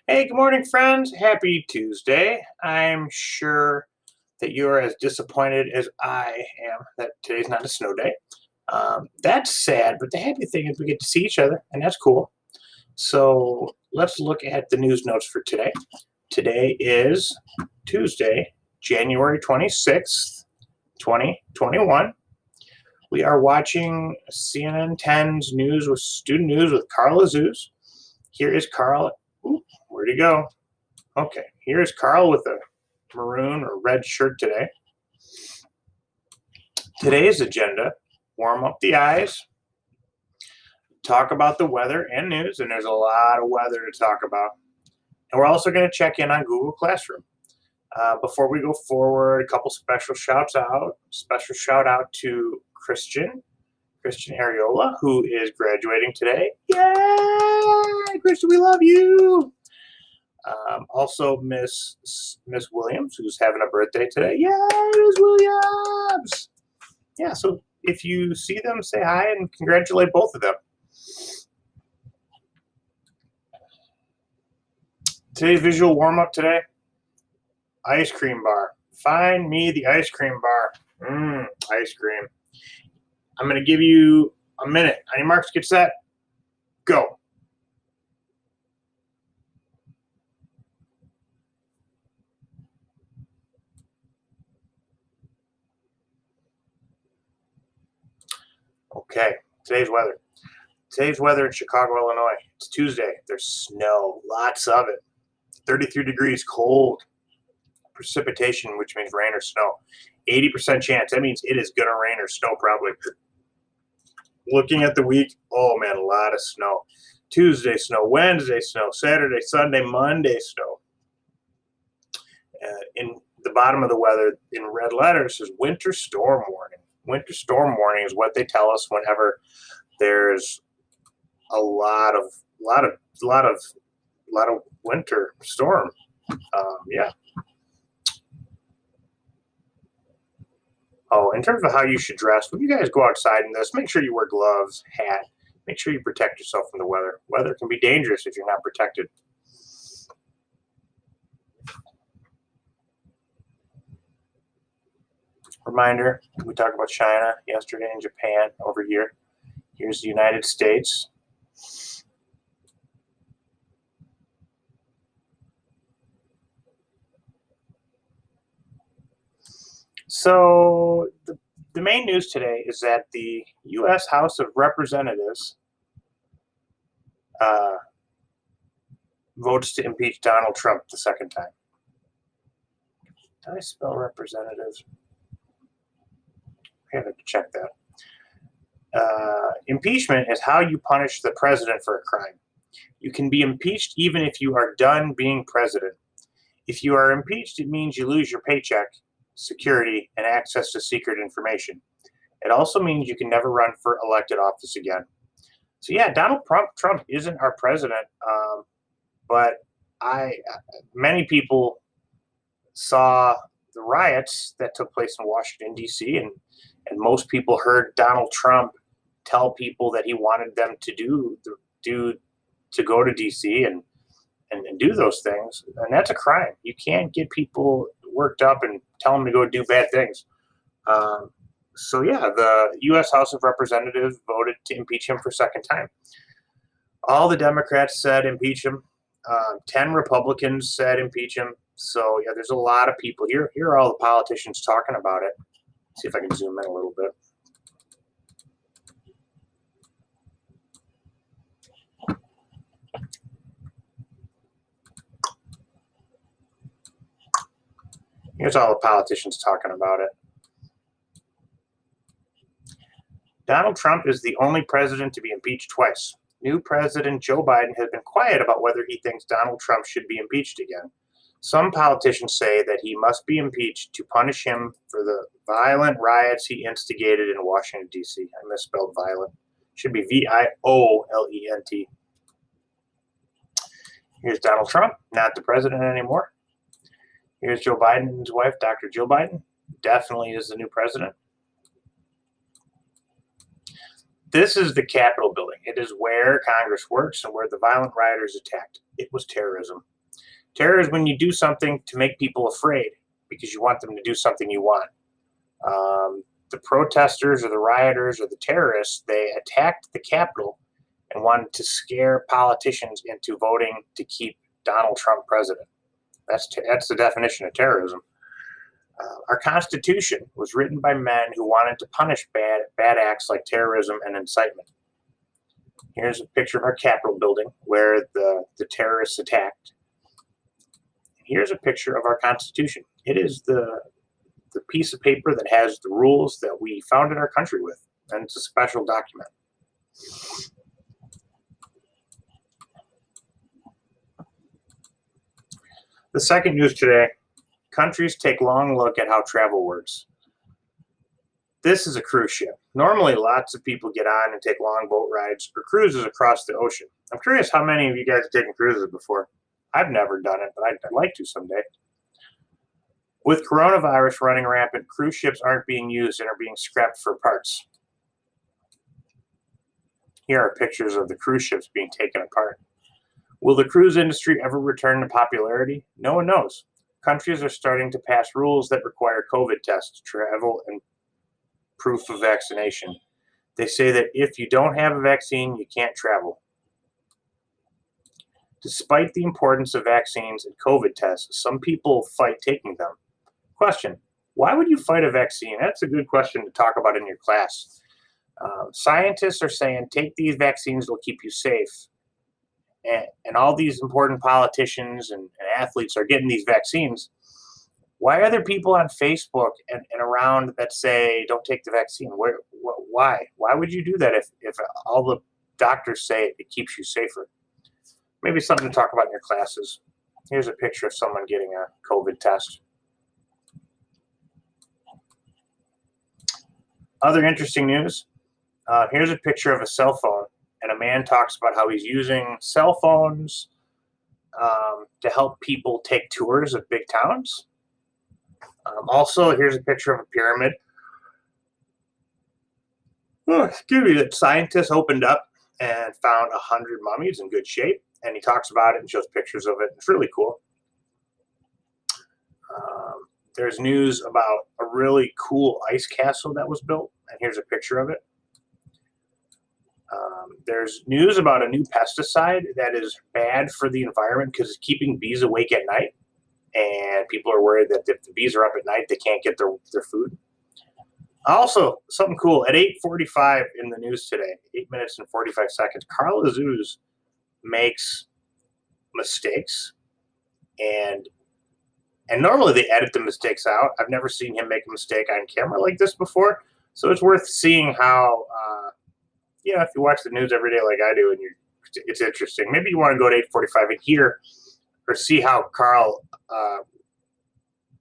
Hey, good morning, friends. Happy Tuesday. I'm sure that you're as disappointed as I am that today's not a snow day. That's sad, but the happy thing is we get to see each other, and that's cool. So let's look at the news notes for today. Today is Tuesday, January 26th, 2021. We are watching CNN 10's news with student news with Carl Azuz. Here is Carl. Ooh, where'd he go? Okay, here's Carl with a maroon or red shirt today. Today's agenda: warm up the eyes, talk about the weather and news, and there's a lot of weather to talk about. And we're also going to check in on Google Classroom. Before we go forward, a couple special shouts out. Special shout out to Christian Ariola, who is graduating today. Yay, Christian, we love you. Also, Miss Williams, who's having a birthday today. Yay, Miss Williams! Yeah, so if you see them, say hi and congratulate both of them. Today's visual warm-up today, ice cream bar. Find me the ice cream bar. Ice cream. I'm going to give you a minute. On your marks, get set, go. Okay, today's weather. Today's weather in Chicago, Illinois. It's Tuesday. There's snow, lots of it. 33 degrees, cold. Precipitation, which means rain or snow. 80% chance. That means it is going to rain or snow probably. Looking at the week, oh man, a lot of snow. Tuesday snow, Wednesday snow, Saturday, Sunday, Monday snow. In the bottom of the weather, in red letters, says winter storm warning. Winter storm warning is what they tell us whenever there's a lot of winter storm. Yeah. Oh, in terms of how you should dress, when you guys go outside in this, make sure you wear gloves, hat. Make sure you protect yourself from the weather. Weather can be dangerous if you're not protected. Reminder, we talked about China yesterday and Japan over here. Here's the United States. So the main news today is that the U.S. House of Representatives votes to impeach Donald Trump the second time. Did I spell representatives? I have to check that. Impeachment is how you punish the president for a crime. You can be impeached even if you are done being president. If you are impeached, it means you lose your paycheck, security, and access to secret information. It also means you can never run for elected office again. So yeah, Donald Trump isn't our president, but many people saw the riots that took place in Washington D.C. and most people heard Donald Trump tell people that he wanted them to go to D.C. and do those things, and that's a crime. You can't get people worked up and tell them to go do bad things. So yeah, the U.S. House of Representatives voted to impeach him for a second time. All the Democrats said impeach him. 10 Republicans said impeach him. So yeah, there's a lot of people here. Here are all the politicians talking about it. See if I can zoom in a little bit. Here's all the politicians talking about it. Donald Trump is the only president to be impeached twice. New President Joe Biden has been quiet about whether he thinks Donald Trump should be impeached again. Some politicians say that he must be impeached to punish him for the violent riots he instigated in Washington, D.C. I misspelled violent. Should be Violent. Here's Donald Trump, not the president anymore. Here's Joe Biden's wife, Dr. Jill Biden. Definitely is the new president. This is the Capitol building. It is where Congress works and where the violent rioters attacked. It was terrorism. Terror is when you do something to make people afraid because you want them to do something you want. The protesters or the rioters or the terrorists, they attacked the Capitol and wanted to scare politicians into voting to keep Donald Trump president. That's the definition of terrorism. Our Constitution was written by men who wanted to punish bad acts like terrorism and incitement. Here's a picture of our Capitol building where the terrorists attacked. Here's a picture of our Constitution. It is the piece of paper that has the rules that we founded our country with, and it's a special document. The second news today, countries take long look at how travel works. This is a cruise ship. Normally, lots of people get on and take long boat rides or cruises across the ocean. I'm curious how many of you guys have taken cruises before. I've never done it, but I'd like to someday. With coronavirus running rampant, cruise ships aren't being used and are being scrapped for parts. Here are pictures of the cruise ships being taken apart. Will the cruise industry ever return to popularity? No one knows. Countries are starting to pass rules that require COVID tests, travel, and proof of vaccination. They say that if you don't have a vaccine, you can't travel. Despite the importance of vaccines and COVID tests, some people fight taking them. Question: why would you fight a vaccine? That's a good question to talk about in your class. Scientists are saying take these vaccines, they'll keep you safe. And all these important politicians and athletes are getting these vaccines. Why are there people on Facebook and around that say don't take the vaccine? Why? Why would you do that if all the doctors say it keeps you safer? Maybe something to talk about in your classes. Here's a picture of someone getting a COVID test. Other interesting news. Here's a picture of a cell phone, and a man talks about how he's using cell phones to help people take tours of big towns. Also, here's a picture of a pyramid. That scientists opened up and found 100 mummies in good shape, and he talks about it and shows pictures of it. It's really cool. There's news about a really cool ice castle that was built, and here's a picture of it. There's news about a new pesticide that is bad for the environment because it's keeping bees awake at night, and people are worried that if the bees are up at night, they can't get their food. Also, something cool, at 8:45 in the news today, 8 minutes and 45 seconds, Carl Azuz makes mistakes, and normally they edit the mistakes out. I've never seen him make a mistake on camera like this before, so it's worth seeing how, if you watch the news every day like I do, and it's interesting. Maybe you want to go to 8:45 and hear or see how Carl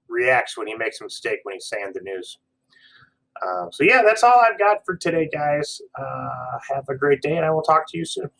reacts when he makes a mistake when he's saying the news. So yeah, that's all I've got for today, guys. Have a great day, and I will talk to you soon.